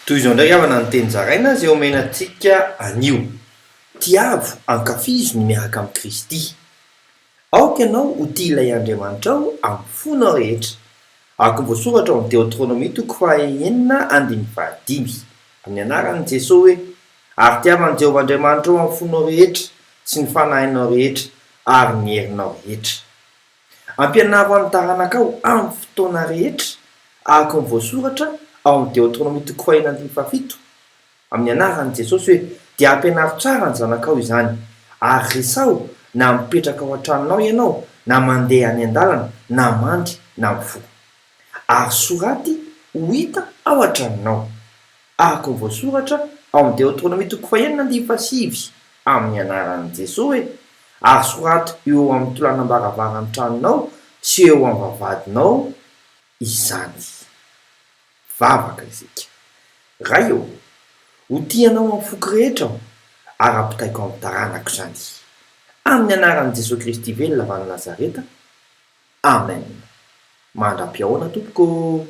Toy izao ndray avana ny teny zaraina zay omenantsika anio. Tiavo ankafizo ny miaraka amin'ny Kristy. Aoka ianao ho tia ilay Andriamanitra ao amin'ny fonao rehetra. Araka ny voasoratra ao amin'ny Deutéronomie 4:9-5 amin'ny anaran'i Jesosy hoe: ary tiavan'i Jehovah Andriamanitra ao amin'ny fonao rehetra sy ny fanahinao rehetra ary ny herinao rehetra. Ampianaro amin'ny taranaka ao amin'ny fotoana rehetra araka ny voasoratra ao amin'ny Deutéronomie 4:1-7 amin'ny anaran'i Jesosy hoe: dia ampianaro tsara ny zanakao izany, ary resao na mipetraka ao an-tranonao ianao, na mandeha any an-dalana, na mandry na mivoha. Ary soraty ho hita ao an-tranonao. Araka ny voasoratra ao amin'ny Deutéronomie 4:1-5 amin'ny anaran'i Jesosy hoe: ary soraty eo amin'ny tolanam-baravarany tranonao sy eo amin'ny vavahadinao izany. Vavaka isika. Ray eo, ho tianao amin'ny foko rehetra aho, ary ampitaiko amin'ny taranako izany. Amin'ny anaran'i Jesosy Kristy velona avy any Nazareta. Amen. Mandra-piaona tompoko.